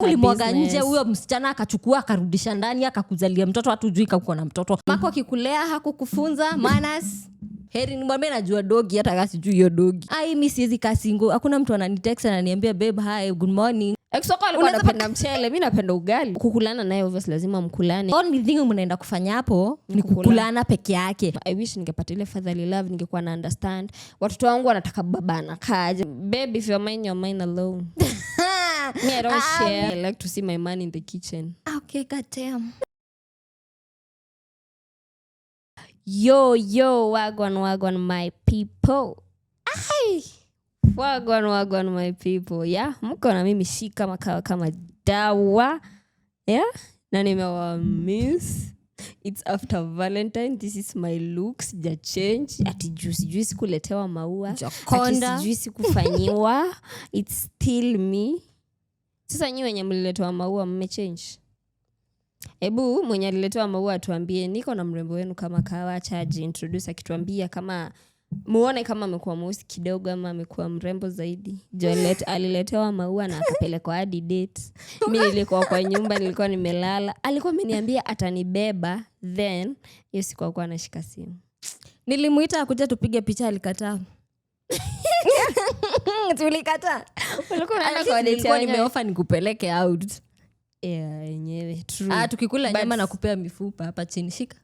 ulimwaga nje huyo msichana akachukua akarudisha ndani akakuzalia mtoto hatujui uko na mtoto. Mako akikulea hakukufunza manners. Heri nimwambie najua dogi hata kama sijui hiyo dogi. Mimi siwezi kasingo. Hakuna mtu ananitext ananiambia babe hi good morning. Exoko alikuwa anapenda mchele, mimi napenda ugali. Kukulana naye obviously lazima mkulane. Only thing mnaenda kufanya hapo ni kukulana peke yake. I wish ningepata ile fatherly love, ningekuwa na understand. Watoto wangu wanataka baba na kaje. Babe if you're mine you're mine alone. Me I don't share. I like to see my man in the kitchen. Okay, goddamn. Yo, wagwan my people. Wagwan my people. Yeah, mko na mimi shika makawa kama dawa. Yeah, na nimewamiss. It's after Valentine. This is my looks. Ja change. Ati juice kuletewa maua. Jakonda. Ati juice kufanyiwa. It's still me. Sasa nyi wenye mliletewa maua mmechange. Ebu mwenye aliletewa maua atuambie niko na mrembo wenu kama kawa charge introduce akituambia kama muone kama amekuwa mweusi kidogo ama amekuwa mrembo zaidi. Jolet aliletewa maua na akapelekwa hadi date. Mimi nilikuwa kwa nyumba nilikuwa nimelala. Alikuwa ameniambia atanibeba then hiyo siku alikuwa anashika simu. Nilimuita akuja tupige picha alikataa. Tulikataa. Alikuwa nimeofa nikupeleke out. Yeah, yenyewe true. Tukikula nyama na kupea mifupa hapa chini shika.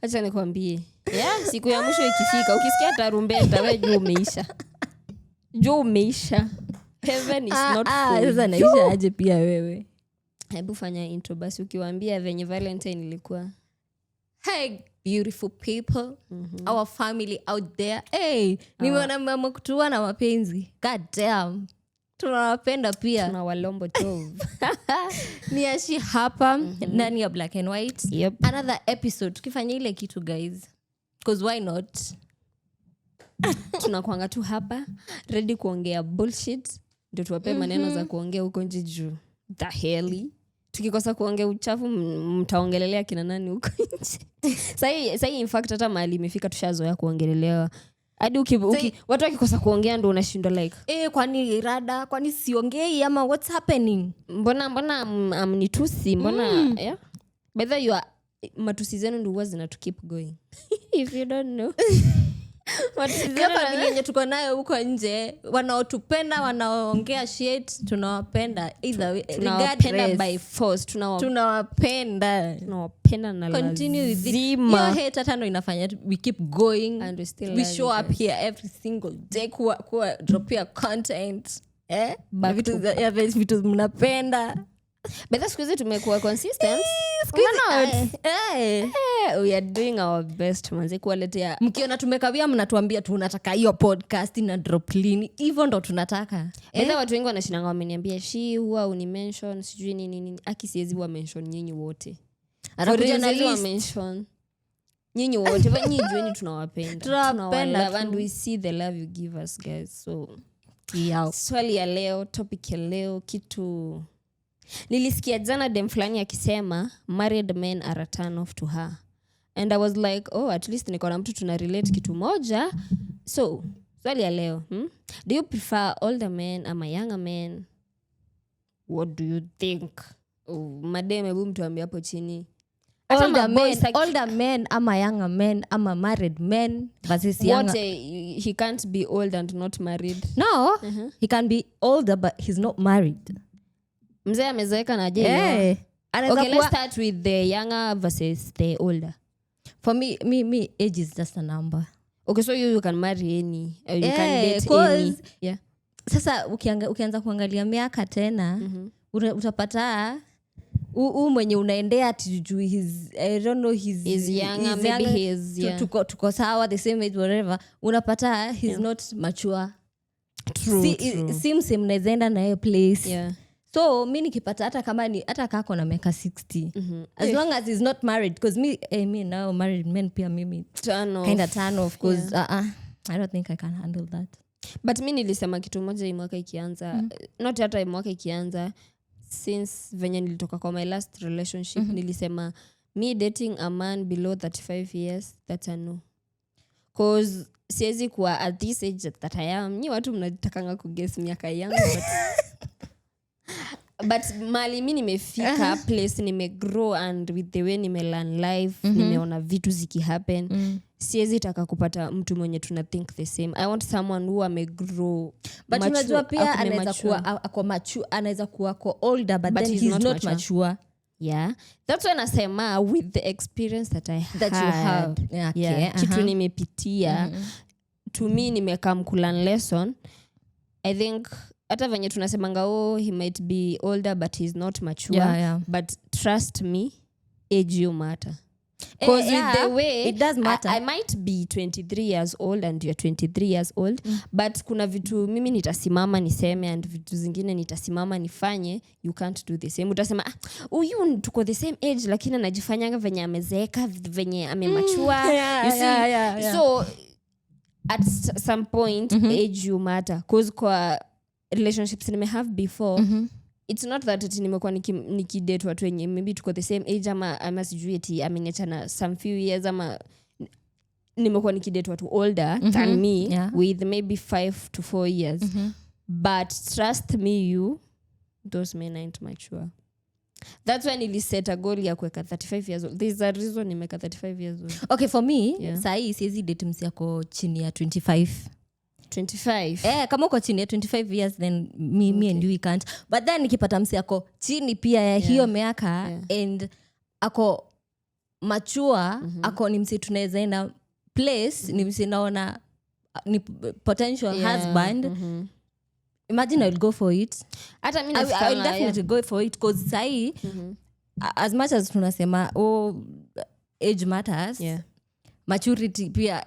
Acha nikwambie. Yeah, siku ya mwisho ikifika ukisikia tarumbeta wewe juu umeisha. Heaven is not for you. Sasa naisha aje pia wewe. Hebu fanya intro basi ukiwaambia venye Valentine ilikuwa. Hey beautiful people, our family out there. Nimeona mama kutua na mapenzi. God damn. Tunawapenda pia. Tunawalombo tov. Ni Ashi hapa ndani ya Black and White. Yep. Another episode. Tukifanya ile kitu guys. Because why not? Tunakuanga tu hapa ready kuongea bullshit. Ndio tuwape maneno za kuongea huko nje juu. The hell. Tukikosa kuongea uchafu mtaongelelea kina nani huko nje. Sasa in fact hata mahali imefika tushazoea kuongelelewa. Hadi watu wakikosa kuongea ndio unashindwa like kwani rada kwani siongei ama what's happening? Mbona amnitusi mbona yeah? By the way matusi zenu ndio huwa zina to keep going. If you don't know. Familia tuko nayo huko nje wanaotupenda wanaoongea shit tunawapenda either way tunawapenda by force tunawapenda na continue with it. Your hate hata ndo inafanya we keep going and we show up here every single day kuwa drop your content vitu mnapenda. But that's because tumekuwa consistent. We are doing our best manze kuwaletea. Mkiona tumekawia mnatuambia tunataka hiyo podcast na drop lini. Hivyo ndo tunataka. Watu wengi wanashinanga wameniambia she huwa unimention sijui nini. Akisiezi huwa mention nyinyi wote. Atakuja na list. Mention nyinyi wote. But nyinyi jueni tunawapenda. Tunawapenda and we see the love you give us guys. So swali ya leo, topic ya leo kitu nilisikia jana dem fulani akisema married men are a turn off to her and I was like at least niko na mtu tuna relate kitu moja. So swali ya leo do you prefer older men ama younger men? What do you think? Madem hebu mtuambie hapo chini. Older men ama younger men ama married men versus younger. He can't be old and not married. No, he can be older but he's not married. Mzee amezeeka na je? Okay, let's start with the younger versus the older. For me age is just a number. Okay, so you can marry any or you can date any. Yeah. Sasa ukianza kuangalia miaka tena utapata mwenye unaendea tujui I don't know he's younger maybe he's tuko sawa the same age whatever unapata he's not mature. True. Si msem naezaenda na hiyo place. Yeah. So mi nikipata hata kako na miaka 60 as long as he's not married because me now married men pia mimi kind of turn off because I don't think I can handle that. But mi nilisema kitu moja hii mwaka ikianza not hata mwaka ikianza since venye nilitoka kwa my last relationship nilisema me dating a man below 35 years that's a no. cause siwezi kuwa at this age that I am. Nyi watu mnatakanga kuguess miaka yangu but mali mi nimefika place nimegrow and with the way nimelearn life nimeona vitu zikihappen siwezi taka kupata mtu mwenye tuna think the same. I want someone who amegrow but unajua pia anaweza kuwa ako mature, anaweza kuwa ako older but then he's not mature. Yeah, that's when nasema with the experience that I had, that you have. Yeah, okay. Yeah, kitu nimepitia to me nimekam kulearn lesson. I think hata venye tunasemanga he might be older but he's not mature. Yeah. But trust me, age you matter. Because with the way it does matter. I might be 23 years old and you're 23 years old but kuna vitu mimi nitasimama niseme and vitu zingine nitasimama nifanye. You can't do the same. Utasema huyu tuko the same age lakini anajifanyanga venye amezeeka venye amemachua. You see? So at some point age you matter. Because kwa relationships nime have before it's not that nimekuwa nikidate watu wenye maybe tuko the same age ama sijui eti ameniachana some few years ama nimekuwa nikidate watu older than me with maybe 5 to 4 years but trust me those men aren't mature. That's when niliset a goal ya kuweka 35 years old. There's a reason nimeka 35 years old. Okay, for me sahi siwezi date msi yako chini ya 25 kama uko chini ya 25 years then me and you can't, but then nikipata msi ako chini pia ya hiyo miaka and ako machua ako ni msi tunaweza enda place ni msi naona ni potential husband imagine I'll go for it. Hata mimi I'll definitely go for it because sahi as much as tunasema age matters maturity pia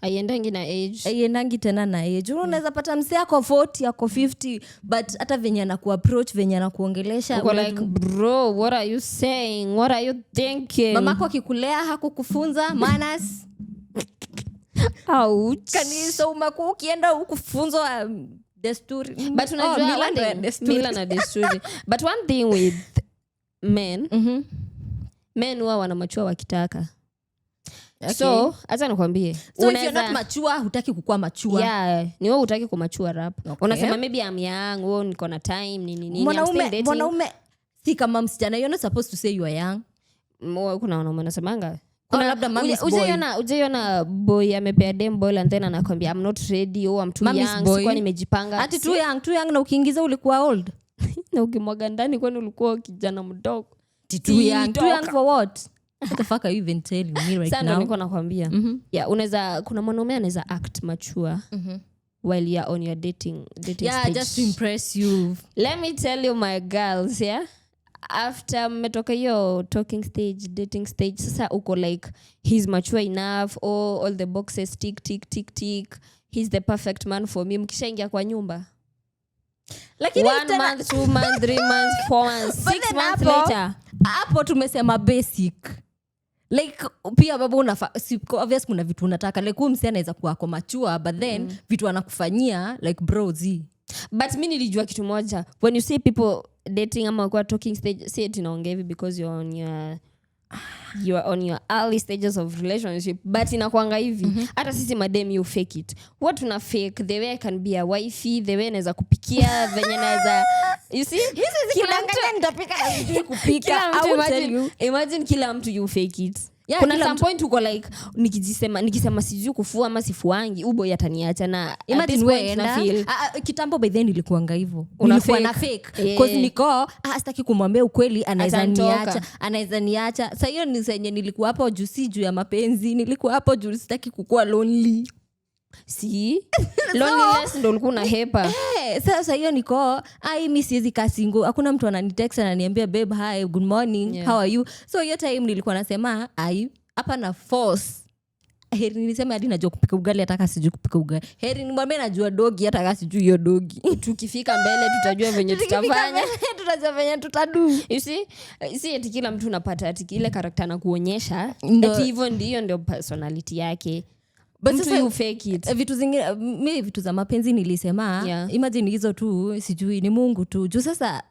aiendangi na age, aiendangi tena na age. Unaweza pata msee ako 40 ako 50 but hata venye anaku approach venye anakuongelesha uko like bro what are you saying, what are you thinking? Mamako akikulea hakukufunza manners ouch kanisa umekuwa ukienda ukufunzwa desturi but unajua mila na desturi but one thing with men men huwa wanamachua wakitaka. Okay. So acha nikwambie so if you're not mature hutaki kukua mature ni wewe hutaki kumachua rap. Unasema maybe I'm young, wewe niko na time nini mwanaume si kama msichana, you're not supposed to say you are young. Kuna wanaume wanasemanga kuna labda mommy's boy. Ujaiona boy amepea dem boy and then anakwambia I'm not ready or I'm too young, sikuwa nimejipanga. Ati too young na ukiingiza ulikuwa old na ukimwaga ndani kwani ulikuwa kijana mdogo. Too young for what? What the fuck are you even telling me right now? Sasa niko nakwambia unaweza kuna mwanaume anaweza act mature while you're on your dating stage just to impress you. Let me tell you my girls after mmetoka hiyo talking stage dating stage sasa uko like he's mature enough all the boxes tick he's the perfect man for me. Mkishaingia kwa nyumba lakini 1 month 2 months 3 months 4 months 6 months later hapo tumesema basic like pia babu obvious kuna vitu unataka like huyu msee anaweza kuwa ako mature but then vitu anakufanyia like bro but mimi nilijua kitu moja when you see people dating ama kwa talking stage say it inaongea hivi because you're on your early stages of relationship but inakuanga hivi hata sisi madem you fake it. What una fake the way I can be a wifey, the way naweza kupikia venye naweza you see kila mtu nitapika na sijui kupika. I will tell you imagine kila mtu you fake it. Kuna some point uko like nikisema sijui kufua ama sifuangi ubo yataniacha na imagine wewe na feel kitambo by then ilikuanga hivyo nilikuwa na fake because niko sitaki kumwambia ukweli anaweza niacha sasa hiyo ni senye nilikuwa hapo juu ya mapenzi nilikuwa hapo juu sitaki kukua lonely loneliness ndo ulikuwa na hepa sasa hiyo niko mimi siwezi kasingo hakuna mtu ananitext ananiambia babe hi good morning how are you so hiyo time nilikuwa nasema hapa na force heri nilisema hadi najua kupika ugali hata kama sijui kupika ugali heri nimwambie najua dogi hata kama sijui hiyo dogi tukifika mbele tutajua venye tutafanya tutajua venye tutadu you see eti kila mtu unapata ati ile character anakuonyesha eti hivyo ndio personality yake. But sasa you fake it. Vitu zingine mimi vitu za mapenzi nilisema imagine hizo tu sijui ni Mungu tu juu sasa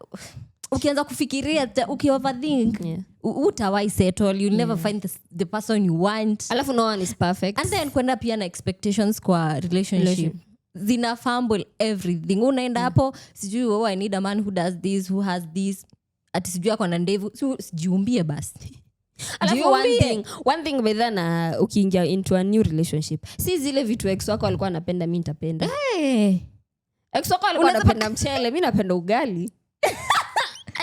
ukianza kufikiria ukioverthink utawai settle, you'll never find the person you want, alafu no one is perfect, and then kwenda pia na expectations kwa relationship zina fumble everything. Unaenda hapo sijui oh, I need a man who does this, who has this, ati sijui ako na ndevu, sijiumbie basi. Alafu one thing bedha na ukiingia into a new relationship, si zile vitu ex wako walikuwa anapenda mimi nitapenda. Ex wako alikuwa anapenda mchele, mimi napenda ugali.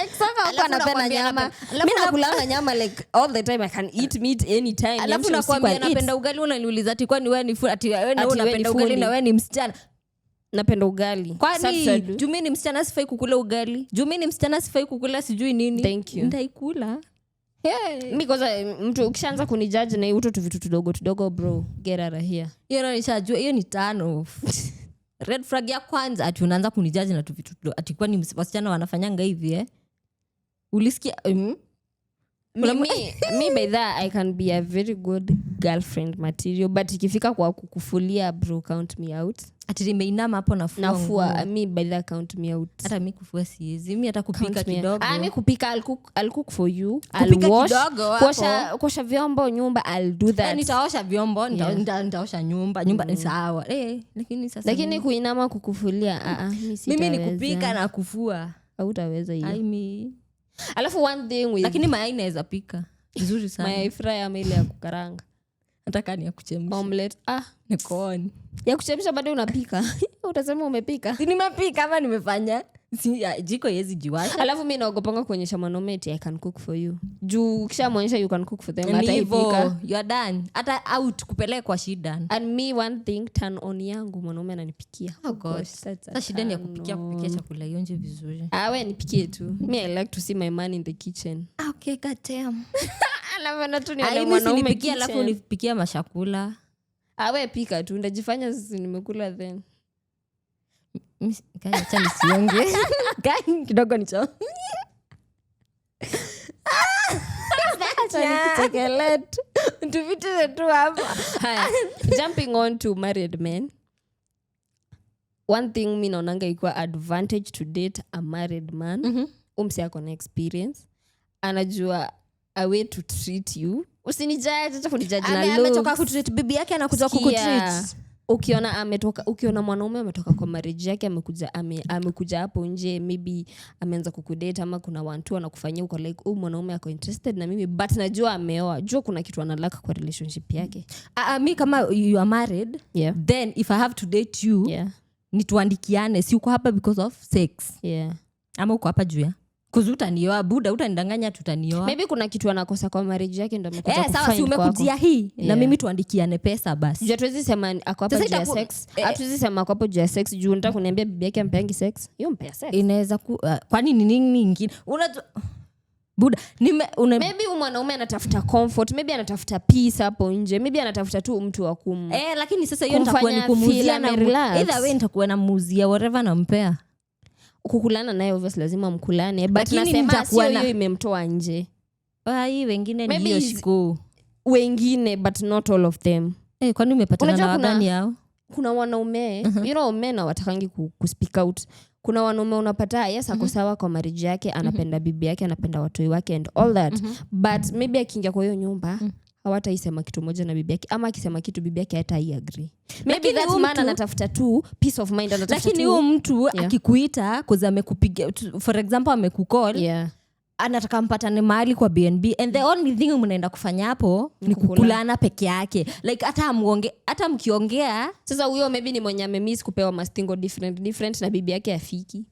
Ex wako alikuwa anapenda nyama, mimi nakula nyama like all the time. I can eat meat anytime. Alafu nakwambia napenda ugali, unaniuliza ati kwani wewe ni ati wewe unapenda ugali na wewe ni msichana? Napenda ugali. Kwani jumi ni msichana sifai kukula ugali? Jumi ni msichana sifai kukula sijui nini? Thank you. Ndaikula. Because mtu ukishaanza kunijudge na hiyo tu vitu tudogo bro, get out of here. Nishajua hiyo ni turn off. Red flag ya kwanza ati unaanza kunijudge na tu vitu ati kwani wasichana wanafanyanga hivi ulisikia me by that I can be a very good girlfriend material, but ikifika kwa kukufulia bro, count me out. Ati nimeinama hapo nafua me by that count me out. Hata mimi kufua siwezi, mimi hata kupika kidogo. Mimi kupika I'll cook for you, I'll wash, kuosha vyombo nyumba I'll do that. Nitaosha vyombo, nitaosha nyumba ni sawa. Lakini kuinama kukufulia mimi sitaweza. Mimi ni kupika na kufua hautaweza hiyo. Alafu one thing with lakini mayai naweza pika vizuri sana. Mayai fry ama ile ya kukaranga. Nataka ni ya kuchemsha. Omelette niko on. Ya kuchemsha bado unapika. Utasema umepika. Nimepika ama nimefanya. Jiko yezi jiwasha. Alafu mimi naogopanga kuonyesha mwanaume eti I can cook for you. Juu kishamwonyesha you can cook for them, hata ipika. You are done. Hata out kupelekwa shida. And me one thing turn on yangu mwanaume ananipikia. Oh god. Sasa shida ni ya kupikia chakula ionje vizuri. Wewe nipikie tu. Me I like to see my man in the kitchen. Okay, god damn. Alafu tu nione mwanaume nipikia alafu nipikia mashakula. Wewe pika tu, ndajifanya sisi nimekula then. Acha nisiongee. Kidogo nicho. Chocolate. Tuvite tu hapa. Jumping on to married men. One thing mimi naonanga ikuwa advantage to date a married man. Umsi ako na experience. Anajua a way to treat you. Usinijaje hata kunijudge na looks. Ametoka kutreat bibi yake anakuja kukutreat. Ukiona mwanaume ametoka kwa marriage yake amekuja hapo nje, maybe ameanza kukudate ama kuna wantu anakufanyia uko like mwanaume ako interested na mimi, but najua ameoa, jua kuna kitu analaka kwa relationship yake. Mi kama you are married, then if I have to date you, nituandikiane, si uko hapa because of sex. Ama uko hapa juu ya kuzutanioa buda, utanidanganya tutanioa. Maybe kuna kitu anakosa kwa marriage yake ndio amekuja kufanya. Sawa, si umekujia hii na mimi tuandikiane pesa basi. Jua tuwezi sema ako hapa juu ya sex. Hatuwezi sema ako hapa juu ya sex. Juu nataka kuniambia bibi yake ampeangi sex. Hiyo mpea sex. Inaweza kwani ni nini nyingine? Buda, maybe mwanaume anatafuta comfort, maybe anatafuta peace hapo nje, maybe anatafuta tu mtu wa lakini sasa hiyo nitakuwa nikumuzia na either way nitakuwa namuzia whatever nampea. Kukulana naye obviously lazima mkulane, but nasema sio hiyo imemtoa nje. Hii wengine ni hiyo siku. Wengine but not all of them. Kwani umepatana na wagani yao? Kuna wanaume, you know, men watakangi speak out. Kuna wanaume unapata yes ako sawa kwa marriage yake, anapenda bibi yake, anapenda watoi wake and all that. But maybe akiingia kwa hiyo nyumba hawataisema kitu moja na bibi yake, ama akisema kitu bibi yake hata agree. Maybe that man anatafuta tu peace of mind, anatafuta tu. Lakini huyo mtu akikuita cause amekupigia, for example amekucall, anataka mpatane mahali kwa BNB and the only thing mnaenda kufanya hapo ni kukulana peke yake, like hata mkiongea. Sasa huyo maybe ni mwenye amemiss kupewa mastingo different na bibi yake afiki.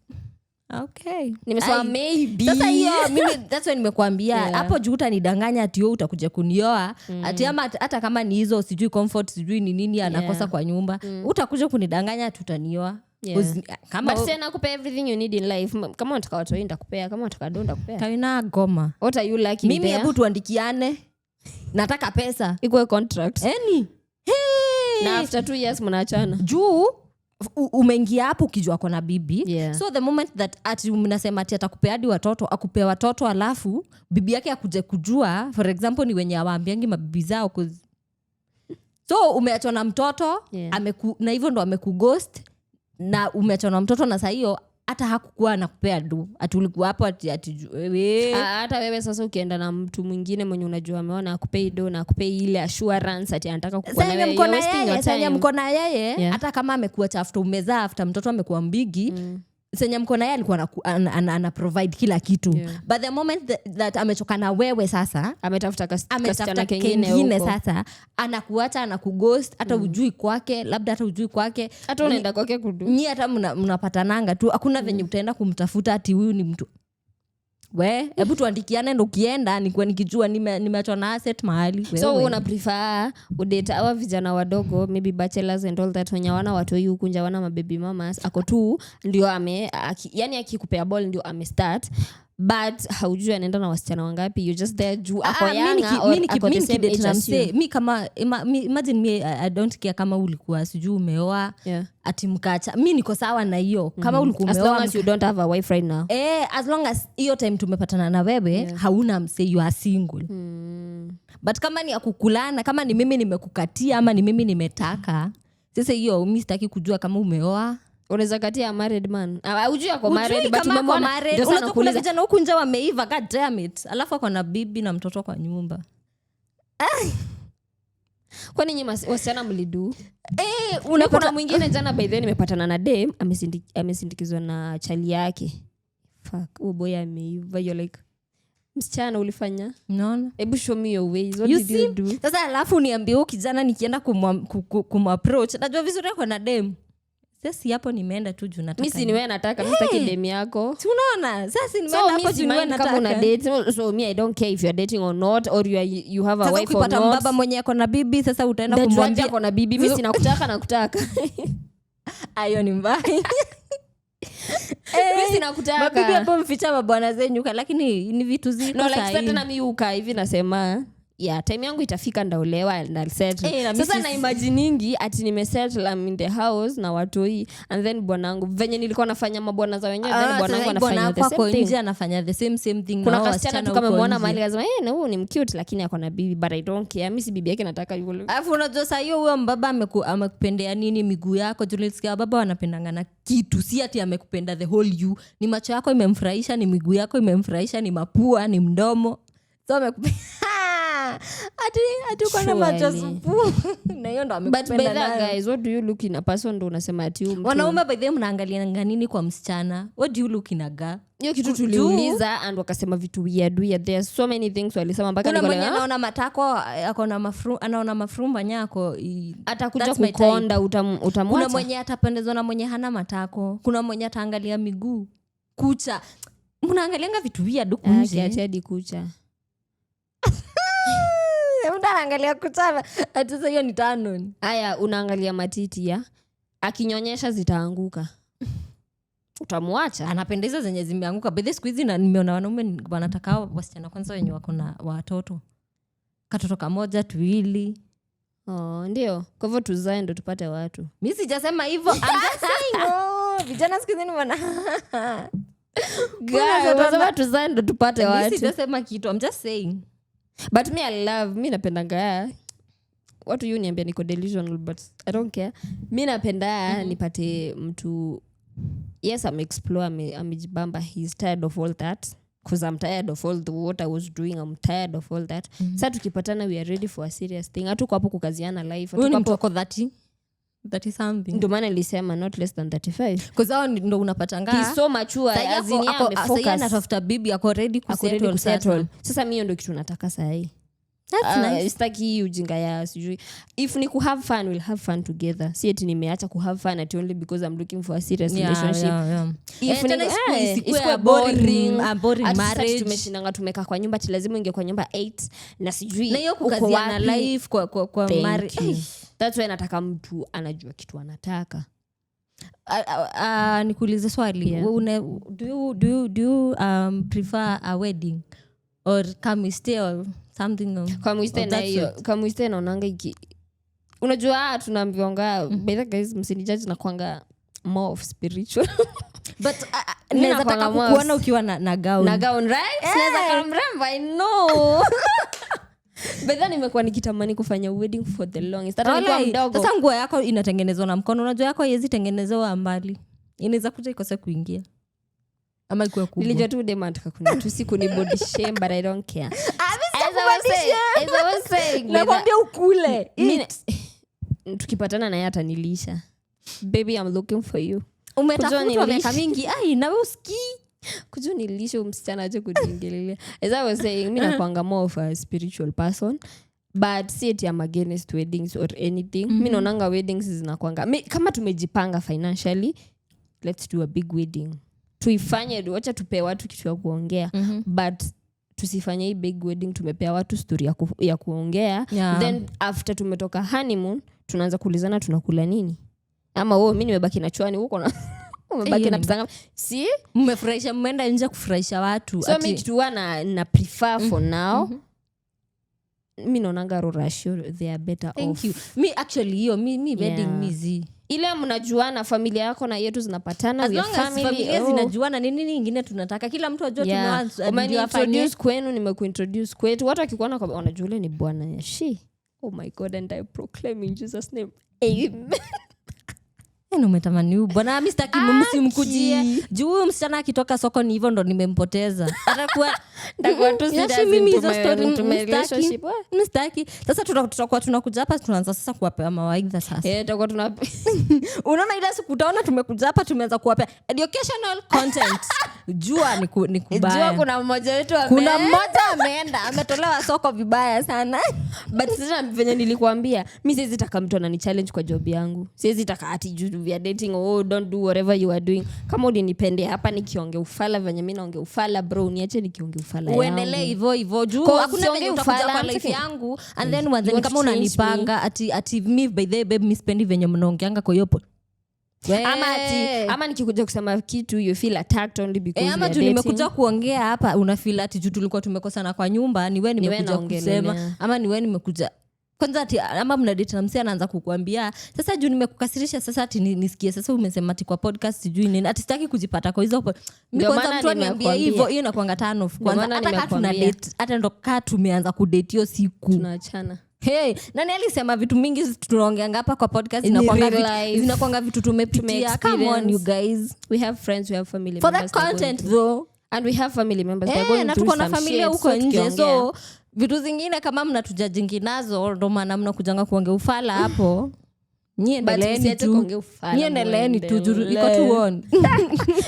Okay, nimesema maybe. Sasa hiyo mimi that's why nimekuambia hapo juu utanidanganya ati wewe utakuja kunioa ati ama hata kama ni hizo sijui comfort sijui ni nini anakosa kwa nyumba, utakuja kunidanganya tutanioa. Kama but tena kupe everything you need in life. Kama unataka watu nitakupea, kama unataka ndakupea. Kaina goma. What are you lacking mimi hebu tuandikiane. Nataka pesa. Iko contract. Hey. Na after 2 years mnaachana. Juu umeingia hapo ukijua kona bibi. So the moment that ati mnasema ati atakupea hadi watoto, akupea watoto alafu bibi yake akuje kujua, for example ni wenye awaambiangi mabibi zao so umeachwa na mtoto na hivyo ndo amekughost na umeachwa na mtoto, na saa hiyo hata hakukuwa anakupea do ati ulikuwa hapo ati wewe hata wewe sasa ukienda na mtu mwingine mwenye unajua ameona akupei do na akupei ile assurance ati anataka kukuwa na wewe senye mko na yeye hata kama amekuwa after umezaa after mtoto amekuwa mbigi senye mko na yeye alikuwa ana provide kila kitu but the moment that amechoka na wewe sasa ametafuta kasichana kingine sasa anakuacha anakughost hata ujui kwake labda hata ujui kwake hata unaenda kwake kudu nyinyi hata mnapatananga tu hakuna venye utaenda kumtafuta ati huyu ni mtu we hebu tuandikiane ndo ukienda nikuwa nikijua nimeachwa na asset mahali so una prefer udate hawa vijana wadogo maybe bachelors and all that wenye wana watoi huku nje wana mababy mamas ako tu ndio yani akikupea ball ndio start but haujui anaenda na wasichana wangapi you just there juu ako yanga or ako the same age as you. Mi kama imagine me I don't care kama ulikuwa sijui umeoa ati mkacha mi niko sawa na hiyo kama ulikuwa umeoa as long as you don't have a wife right now as long as hiyo time tumepatana na wewe hauna mse you are single but kama ni akukulana kama ni mimi nimekukatia ama ni mimi nimetaka sasa hiyo mi sitaki kujua kama umeoa unaweza katia married man ujui ako married but umemwona unajua kuna vijana huku nje wameiva god damn it alafu ako na bibi na mtoto kwa nyumba kwani nyinyi wasichana mlidu kuna mwingine jana by the way nimepatana na dem amesindikizwa na chali yake fuck huyo boy ameiva you're like msichana ulifanya unaona hebu show me your ways what did you do sasa alafu niambie huyo kijana nikienda kumapproach najua vizuri ako na dem sasa hapo nimeenda tu juu nataka mimi si niwe nataka mimi sitaki dem yako unaona sasa nimeenda hapo juu niwe nataka kama una date so me I don't care if you're dating or not or you have a wife or not ukipata mbaba mwenye ako na bibi sasa utaenda kumwambia ako na bibi mimi sinakutaka nakutaka ayo ni mbaya mimi sinakutaka mabibi hapo mficha mabwana zenyu lakini ni vitu ziko no like sasa na mimi uka hivi nasema time yangu itafika ndaolewa and I'll settle sasa na imaginingi ati nimesettle I'm in the house na watoi and then bwanangu venye nilikuwa nafanya mabwana za wenyewe then bwanangu anafanya the same thing nje anafanya the same thing kuna kasichana tu kama muona mahali lazima na huyu ni mcute lakini ako na bibi but I don't care mimi si bibi yake nataka yule alafu unajua sasa hiyo huyo mbaba amekupendea nini miguu yako tulisikia baba wanapendanga na kitu si ati amekupenda the whole you ni macho yako imemfurahisha ni miguu yako imemfurahisha ni mapua ni mdomo so amekupenda ati uko na macho supu na hiyo ndo amekupenda nayo. But guys, what do you look in a person ndo unasema ati mtu wanaume by the way mnaangalia nini kwa msichana what do you look in a girl hiyo kitu tuliuliza and wakasema vitu weird there are so many things walisema mpaka kuna mwenye anaona matako anaona mafrumba nyako atakuja kukonda utamwacha kuna mwenye atapendezwa na mwenye hana matako kuna mwenye ataangalia miguu kucha mnaangalianga vitu weird huku nje hadi kucha mtu anaangalia kuchana sasa hiyo ni tanon haya unaangalia matiti ya akinyonyesha zitaanguka utamwacha anapendeza zenye zimeanguka bedhe siku hizi nimeona wanaume wanataka wasichana kwanza wenye wako na watoto katoto kamoja tuwili ndio kwa hivyo tuzae ndo tupate watu mi sijasema hivyo vijana siku hizi nimeona tuzae ndo tupate watu mi sijasema kitu I'm just saying but me I love mi napendanga watu yu niambia niko delusional but I don't care mi napenda nipate mtu yes I'm explore amejibamba he's tired of all that because I'm tired of all what I was doing I'm tired of all that sasa tukipatana we are ready for a serious thing hatuko hapo kukaziana life hatuko hapo 30 something ndio maana nilisema not less than 35 because hao ndio unapatanga he's so mature azini amefocus anatafuta bibi ako ready kusettle sasa mimi ndio kitu nataka saa hii sitaki ujinga ya sijui if ni ku have fun we'll have fun together si eti nimeacha ku have fun at only because I'm looking for a serious relationship if ni boring marriage tumeshindanga tumeka kwa nyumba lazima inge kwa nyumba 8 na sijui na hiyo kukaziana life kwa marriage that's why nataka mtu anajua kitu anataka nikuulize swali do you prefer a wedding or come we stay or something kama uiste naonanga iki unajua tunaambiwanga by the guys msinijaji na kwanga more of spiritual but naweza taka kukuona ukiwa na gown right naweza kama mrembo I know but then nimekuwa nikitamani kufanya wedding for the longest hata nilikuwa mdogo sasa nguo yako inatengenezwa na mkono unajua yako haiwezi tengenezewa mbali inaweza kuja ikose kuingia ama ikuwa kubwa. Nilijua tu dem anataka kunitusi kuni body shame but I don't care. As I was saying, nakwambia ukule. Tukipatana naye atanilisha. Baby, I'm looking for you. Umetafutwa miaka mingi. Ai, nawe usikii. Kuja nilishe msichana aje kujiingililia. As I was saying, mimi nakuanga more of a spiritual person. But see it I'm against weddings or anything. Mimi naonanga weddings zinakuanga. Kama tumejipanga financially, let's do a big wedding. Tuifanye, wacha tupee watu kitu ya kuongea. But tusifanye hii big wedding tumepea watu story ya kuongea. Yeah. Then after tumetoka honeymoon, tunaanza kuulizana tunakula nini? Ama wewe mimi nimebaki na chwani huko na umebaki na pesa. Si mmefurahisha, mmeenda nje kufurahisha watu. So mimi kitu na prefer for now. Mimi naonanga ratio they are better Thank off. you. Me actually hiyo me wedding mizi. Ile mnajuana familia yako na yetu zinapatana, we family familia zinajuana nini nyingine tunataka kila mtu ajue tumeanza. Umeintroduce kwenu, nimekuintroduce kwetu. Watu wakikuona kwa wanajua ni bwana ya she. Oh my God, and I proclaim in Jesus name. Amen. Umetamani bwana mimi sitaki msimkujie. Juu huyu msichana akitoka soko ni hivyo ndo nimempoteza. Atakuwa ndakuwa tu sida mimi hizo story relationship. Mstaki. Sasa tutakuwa tunakuja hapa tunaanza sasa kuwapea mawaidha sasa. Tutakuwa unaona ile siku utaona tumekuja hapa tumeanza kuwapea educational content. Jua ni kubaya. Jua kuna mmoja wetu ameenda ametolewa soko vibaya sana. But sasa venye nilikwambia mimi siwezi taka mtu anani challenge kwa job yangu. Siwezi taka ati juu we are dating don't do whatever you are doing. Kama unipende hapa nikiongea ufala venye mimi naongea ufala bro, niache nikiongea ufala yangu. Uendelee hivyo juu hakuna venye utakuja kwa life yangu and then wanzeni kama unanipanga ati me by the babe mimi spendi venye mnaongeanga kwa hiyo ama nikikuja kusema kitu you feel attacked only because ama juu nimekuja kuongea hapa una feel ati juu tulikuwa tumekosana kwa nyumba ni wewe nimekuja kusema ama ni wewe nimekuja kwanza ati ama mnadate na msee anaanza kukuambia sasa juu nimekukasirisha sasa ati nisikie sasa umesema ati kwa podcast sijui nini ati sitaki kujipata kwa hizo mimi kwanza mtu aniambia hivyo hiyo inakuanga tano kwanza hata kama tuna date hata ndo kaa tumeanza kudate hiyo siku tunaachana. Hey, nani alisema vitu mingi tunaongeanga hapa kwa podcast zinakuanga vitu tumepitia. Come on you guys. We have friends, we have family for members. For that content though. And we have family members. They're going through some shit. Na familia huko nje. So, vitu zingine kama mnatujajingi nazo, ndo maana mnakujanga kuongea ufala hapo. Niendeleeni tu juu iko tu on.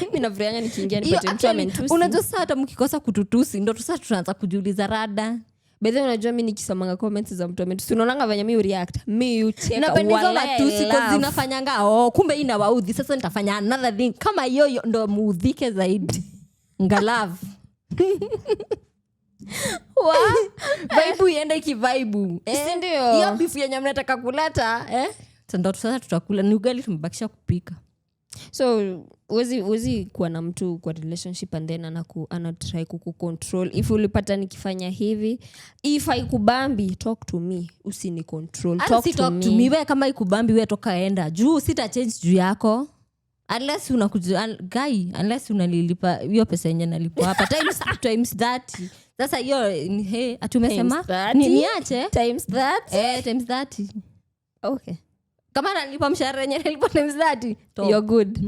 Mimi nafurahia nikiingia nipate mtu amenitusi. Unajua sasa hata mkikosa kututusi ndo sasa tunaanza kujiuliza rada. Bedhe unajua mimi nikisomanga comments za mtu amenitusi unaonanga venye mimi react. Mimi ucheka napendeza matusi kwa zinafanyanga kumbe ina waudhi sasa nitafanya another thing kama hiyo ndo muudhike zaidi. Ngalavu. Vibe iende kivibe. Si ndio? Hiyo beef yenye mnataka kuleta ndo sasa tutakula ni ugali tumebakisha kupika. So uwezi kuwa na mtu kwa relationship and then anatry kukucontrol. If ulipata nikifanya hivi, if haikubambi talk to me, usini control. Talk to me. Wewe kama ikubambi wewe toka enda. Juu sita change juu yako. Unless unless unalilipa hiyo pesa yenye nalipa hapa times 30. Sasa hiyo atumesema niache times 30. Times 30. Okay. Kama nalipa mshahara yenye nalipa times 30. You're good.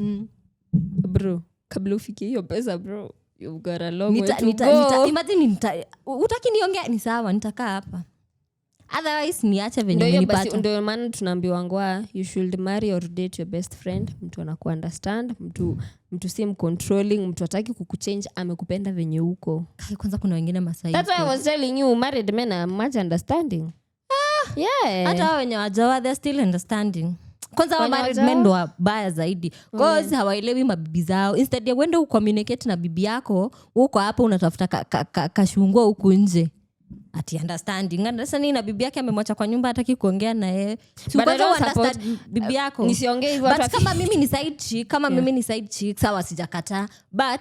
Bro, kabla ufikie hiyo pesa bro, you've got a long way to go. Imagine utaki niongea ni sawa nitakaa hapa. Otherwise niache venye nilipata. Ndio maana tunaambiwa you should marry or date your best friend. Mtu anaku understand, mtu si controlling, mtu hataki kukuchange, amekupenda venye uko. Kwanza kuna wengine masai. That's why I was telling you married men are much understanding. Yeah. Hata wenye wajawa they're still understanding. Kwanza wa married men ndo wabaya zaidi. Cause hawaelewi mabibi zao. Instead ya uende ucommunicate na bibi yako, uko hapo unatafuta kashungua huku nje. Ati understanding. Sasa nini na bibi yake amemwacha kwa nyumba hataki kuongea na yeye. Kwanza understand bibi yako. Nisiongee hivyo hata kama mimi ni side chick, mimi ni side chick, sawa sijakataa. But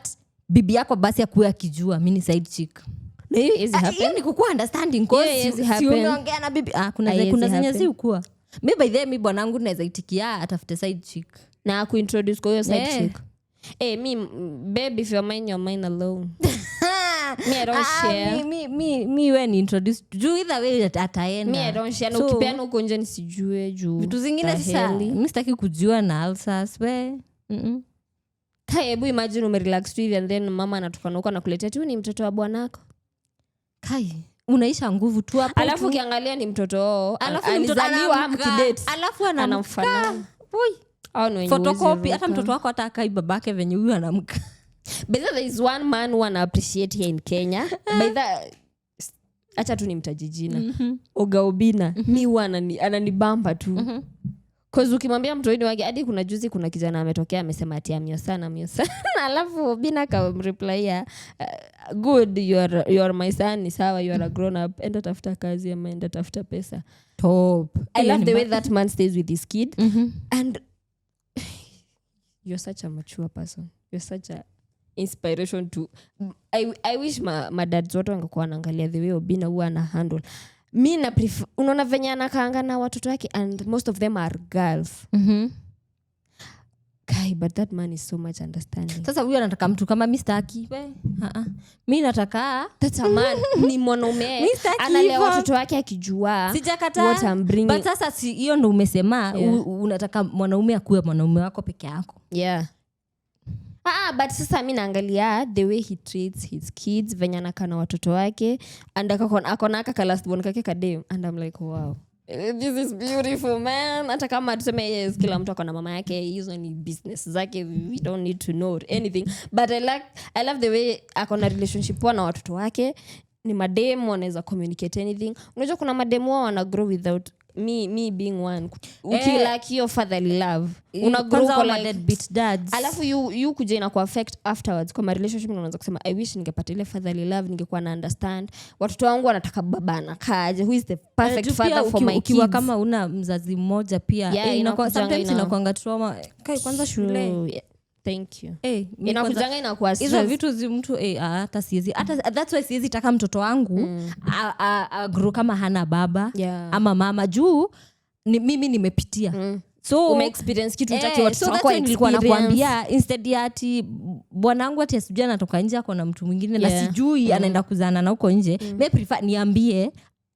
bibi yako basi akuwe akijua mimi ni side chick. Na hiyo easy happen. Ni kukuwa understanding cause si unaongea na bibi. Kuna zenye si ukua. Mimi by the way bwanangu naweza itikia atafute side chick na kuintroduce kwa hiyo side chick. Me baby if you're mine you're mine alone. Me I don't share. Me when introduce juu either way ataenda. Me I don't share. Na ukipeana huko nje nisijue juu. Vitu zingine sasa mimi sitaki kujua na Alsas we. Hebu imagine umerelax tu hivi and then mama anatukana huko anakuletea tu ni mtoto wa bwanako. Kai, unaisha nguvu tu hapo. Alafu ukiangalia ni mtoto alizaliwa mkidate. Alafu anamfanana. Photocopy hata mtoto wako hata akai babake venye huyu anamka. But there is one man who ana appreciate here in Kenya. By the acha tu nimtaje jina. Oga Obina. Mi huwa ananibamba tu. Cause ukimwambia mtoto wake hadi kuna juzi kuna kijana ametokea amesema ati amio sana. Alafu Obina kamreply good you are my son ni sawa you are a grown up enda tafuta kazi ama enda tafuta pesa. Top. I love the way that man stays with his kid and you're such a mature person. You're such a inspiration to I wish my dads wote wangekuwa wanaangalia the way Obina huwa ana handle. Mi na prefer unaona venye anakaanga na watoto wake and most of them are girls. Kai, but that man is so much understanding. Sasa huyu anataka mtu kama Mr. Aki. Mimi nataka that's a man ni mwanaume analea watoto wake akijua what I'm bringing. But sasa si hiyo ndo umesema unataka mwanaume akuwe mwanaume wako peke yako. Yeah. But sasa mimi naangalia the way he treats his kids venye anakaa na watoto wake and akona aka last born kake kadem and I'm like wow. This is beautiful man. Hata kama tuseme yes kila mtu akona mama yake hizo ni business zake we don't need to know anything but I love the way akona relationship na watoto wake ni madem wanaweza communicate anything. Unajua kuna madem wao wana grow without me being one ukilaki your fatherly love una grow kwa like deadbeat dads alafu you kuja ina ku affect afterwards kwa relationship unaanza kusema I wish ningepata ile fatherly love ningekuwa na understand watoto wangu wanataka baba na kaje who is the perfect father for my kids. Ukiwa kama una mzazi mmoja pia inakuwa sometimes inakuanga trauma kai kwanza shule. Thank you. Inakujanga inakuwa stress. Hizo vitu zi mtu hata siezi hata that's why siezi taka mtoto wangu grow kama hana baba ama mama juu mimi nimepitia. So ume-experience kitu chake watu wako nilikuwa nakwambia instead ya ati bwanangu ati asijui anatoka nje ako na mtu mwingine na sijui anaenda kuzana na huko nje mimi prefer niambie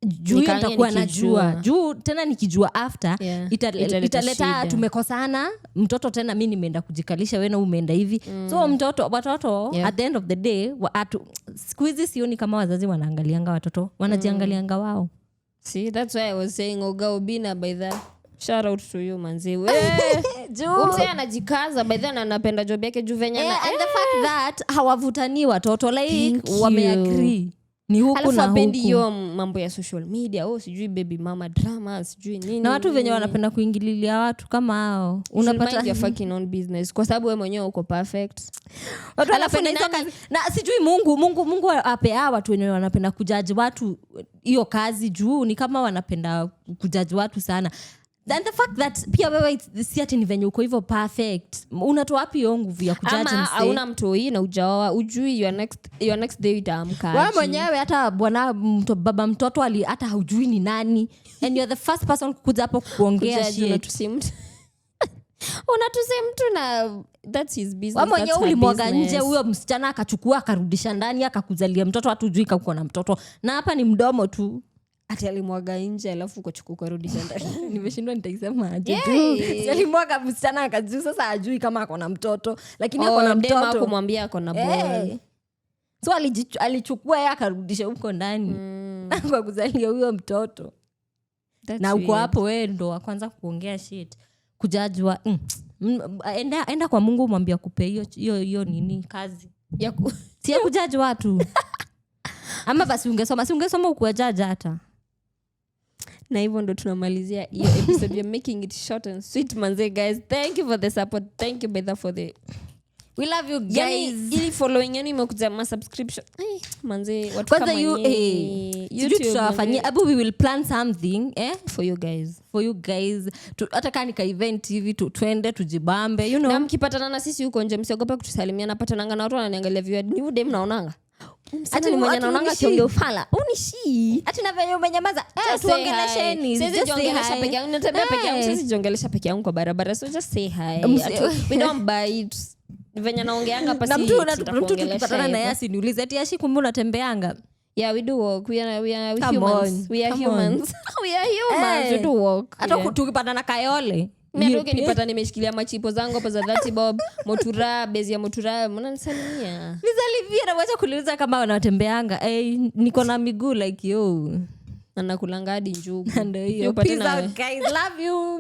juu nitakuwa najua juu tena nikijua after italeta tumekosana mtoto tena mimi nimeenda kujikalisha wewe na umeenda hivi so watoto at the end of the day siku hizi sioni kama wazazi wanaangalianga watoto wanajiangalianga wao. See that's why I was saying Oga Obina by the shout out to you manzi umse anajikaza by then anapenda job yake juu venye and the fact that hawavutani watoto like wameagree ni huku na huku. Hiyo mambo ya social media sijui baby mama drama sijui nini na watu venye wanapenda kuingililia watu kama hao unapata your fucking own business kwa sababu wewe mwenyewe uko perfect. Watu wanapenda hizo kazi na sijui Mungu apea watu wenyewe wanapenda kujaji watu hiyo kazi juu ni kama wanapenda kujaji watu sana. And the fact that pia wewe si ati ni venye uko hivyo perfect unatoa wapi hiyo nguvu ya kujaji mse ama hauna mtoi na ujaoa ujui your next day itaamka wewe mwenyewe hata baba mtoto hata hujui ni nani and you're the first person kukuja hapo kuongea shit unatusi mtu na that's his business. Wewe mwenyewe ulimwaga nje huyo msichana akachukua akarudisha ndani akakuzalia mtoto hata hujui kama uko na mtoto na hapa ni mdomo tu ati alimwaga nje alafu ukachukua kurudisha ndani. Nimeshindwa nitaisema aje tu. Alimwaga msichana akajua sasa ajui kama ako na mtoto lakini ako na mtoto. Dema kumwambia ako na boy. So alichukua yeye akarudisha huko ndani kwa kuzalia huyo mtoto. Na uko hapo wewe ndo wa kwanza kuongea shit. Kujajwa enda kwa Mungu mwambie akupe hiyo nini kazi. Si ya kujaji watu. Ama basi ungesoma ukuwe jaji hata. Na hivyo ndo tunamalizia hiyo episode. We're making it short and sweet manze guys. Thank you for the support. Thank you Betha for the we love you guys. Ili following yenu imekuja ma subscription. Manze watu kama nyinyi. YouTube tutafanyia abu we will plan something for you guys. Hata kani ka event hivi tuende tujibambe you know. Na mkipatana na sisi huko nje msiogope kutusalimia napatana na watu wananiangalia view ni ude mnaonanga. Ati mwenye naonanga kiongea ufala unishi ati na venye umenyamaza tuongelesheni sisi jiongelesha peke yangu natembea peke yangu sisi jiongelesha peke yangu kwa barabara so just say hi we don't bite venye naongeanga pasi na mtu tukipatana na yasi niulize ati Yashi kumbe unatembeanga we do walk we are humans we are humans we do walk hata tukipatana na Kayole mimi ndio nipata nimeshikilia machipo zangu hapa za 30 bob motura bezi ya motura mbona nisalimia na wacha kuuliza kama wanatembeanga niko na miguu like yo anakulanga hadi njugu ndio hiyo peace out guys love you